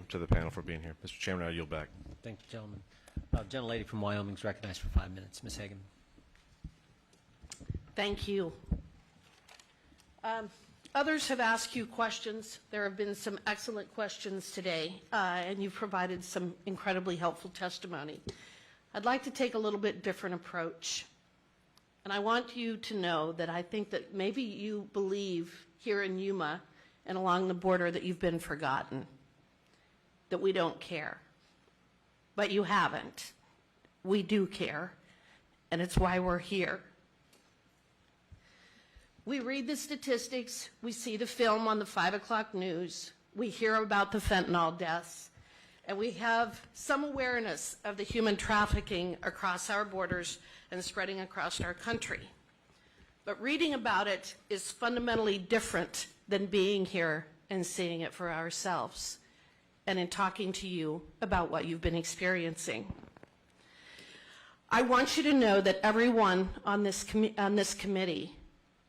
to the panel for being here. Mr. Chairman, I yield back. Thank you, gentlemen. Gentlelady from Wyoming is recognized for 5 minutes. Ms. Hageman. Thank you. Others have asked you questions. There have been some excellent questions today, and you've provided some incredibly helpful testimony. I'd like to take a little bit different approach. And I want you to know that I think that maybe you believe here in Yuma and along the border that you've been forgotten, that we don't care. But you haven't. We do care, and it's why we're here. We read the statistics, we see the film on the 5 o'clock news, we hear about the fentanyl deaths, and we have some awareness of the human trafficking across our borders and spreading across our country. But reading about it is fundamentally different than being here and seeing it for ourselves and in talking to you about what you've been experiencing. I want you to know that everyone on this committee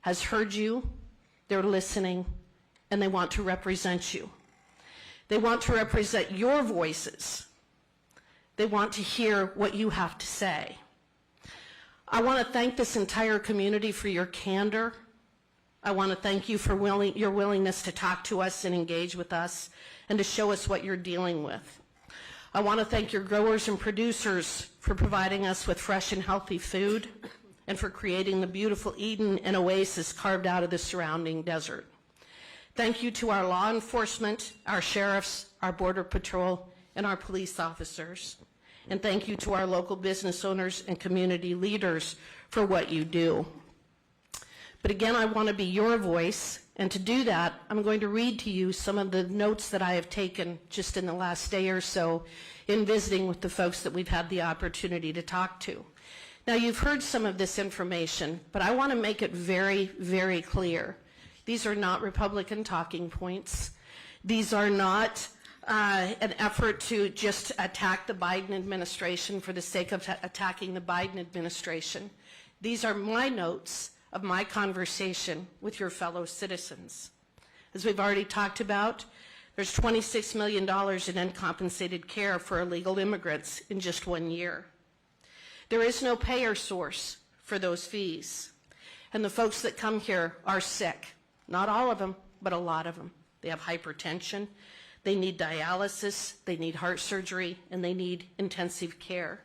has heard you, they're listening, and they want to represent you. They want to represent your voices. They want to hear what you have to say. I want to thank this entire community for your candor. I want to thank you for your willingness to talk to us and engage with us and to show us what you're dealing with. I want to thank your growers and producers for providing us with fresh and healthy food and for creating the beautiful Eden and oasis carved out of the surrounding desert. Thank you to our law enforcement, our sheriffs, our border patrol, and our police officers. And thank you to our local business owners and community leaders for what you do. But again, I want to be your voice, and to do that, I'm going to read to you some of the notes that I have taken just in the last day or so in visiting with the folks that we've had the opportunity to talk to. Now, you've heard some of this information, but I want to make it very, very clear. These are not Republican talking points. These are not an effort to just attack the Biden administration for the sake of attacking the Biden administration. These are my notes of my conversation with your fellow citizens. As we've already talked about, there's $26 million in uncompensated care for illegal immigrants in just 1 year. There is no payer source for those fees. And the folks that come here are sick. Not all of them, but a lot of them. They have hypertension, they need dialysis, they need heart surgery, and they need intensive care.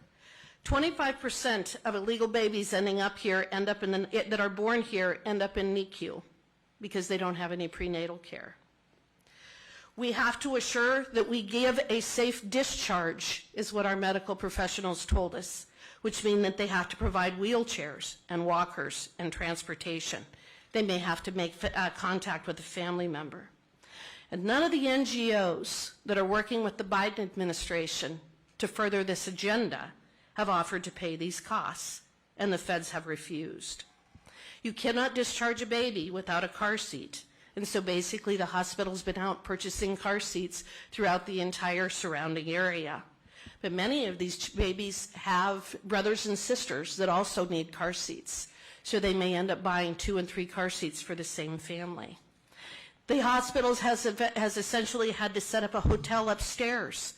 25% of illegal babies ending up here that are born here end up in NICU because they don't have any prenatal care. We have to assure that we give a safe discharge, is what our medical professionals told us, which means that they have to provide wheelchairs and walkers and transportation. They may have to make contact with a family member. And none of the NGOs that are working with the Biden administration to further this agenda have offered to pay these costs, and the feds have refused. You cannot discharge a baby without a car seat, and so basically the hospital's been out purchasing car seats throughout the entire surrounding area. But many of these babies have brothers and sisters that also need car seats, so they may end up buying 2 and 3 car seats for the same family. The hospitals has essentially had to set up a hotel upstairs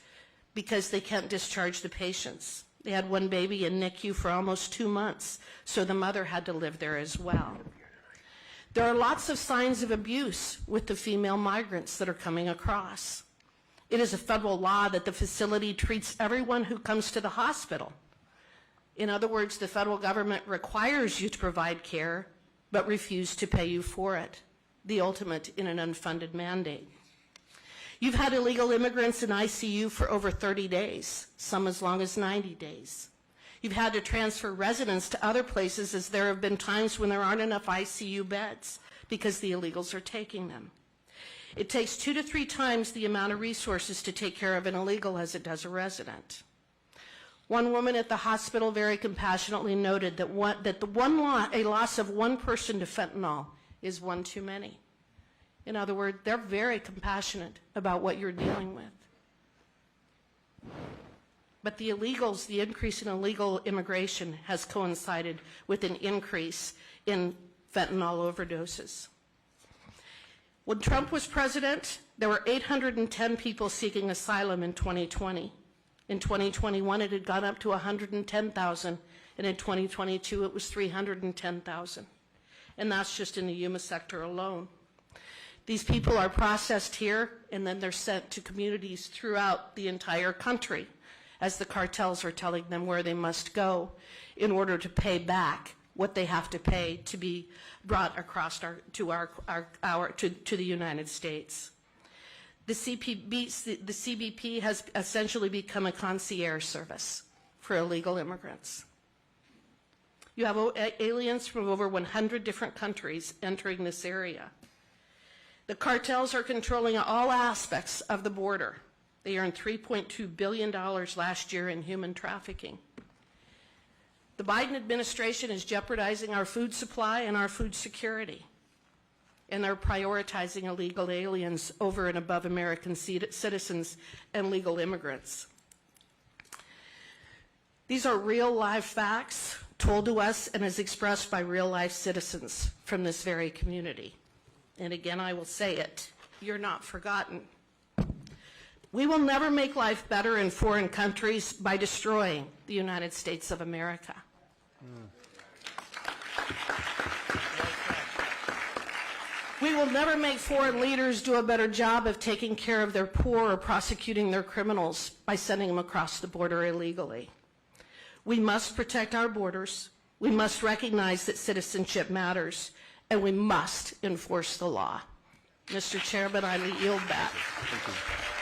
because they can't discharge the patients. They had one baby in NICU for almost 2 months, so the mother had to live there as well. There are lots of signs of abuse with the female migrants that are coming across. It is a federal law that the facility treats everyone who comes to the hospital. In other words, the federal government requires you to provide care, but refuses to pay you for it, the ultimate in an unfunded mandate. You've had illegal immigrants in ICU for over 30 days, some as long as 90 days. You've had to transfer residents to other places as there have been times when there aren't enough ICU beds because the illegals are taking them. It takes 2 to 3 times the amount of resources to take care of an illegal as it does a resident. One woman at the hospital very compassionately noted that a loss of 1 person to fentanyl is 1 too many. In other words, they're very compassionate about what you're dealing with. But the illegals, the increase in illegal immigration has coincided with an increase in fentanyl overdoses. When Trump was president, there were 810 people seeking asylum in 2020. In 2021, it had gone up to 110,000, and in 2022, it was 310,000. And that's just in the Yuma sector alone. These people are processed here, and then they're sent to communities throughout the entire country, as the cartels are telling them where they must go in order to pay back what they have to pay to be brought across to the United States. The CBP has essentially become a concierge service for illegal immigrants. You have aliens from over 100 different countries entering this area. The cartels are controlling all aspects of the border. They earned $3.2 billion last year in human trafficking. The Biden administration is jeopardizing our food supply and our food security, and they're prioritizing illegal aliens over and above American citizens and legal immigrants. These are real life facts told to us and as expressed by real life citizens from this very community. And again, I will say it, you're not forgotten. We will never make life better in foreign countries by destroying the United States of America. We will never make foreign leaders do a better job of taking care of their poor or prosecuting their criminals by sending them across the border illegally. We must protect our borders. We must recognize that citizenship matters, and we must enforce the law. Mr. Chairman, I yield back. Thank you.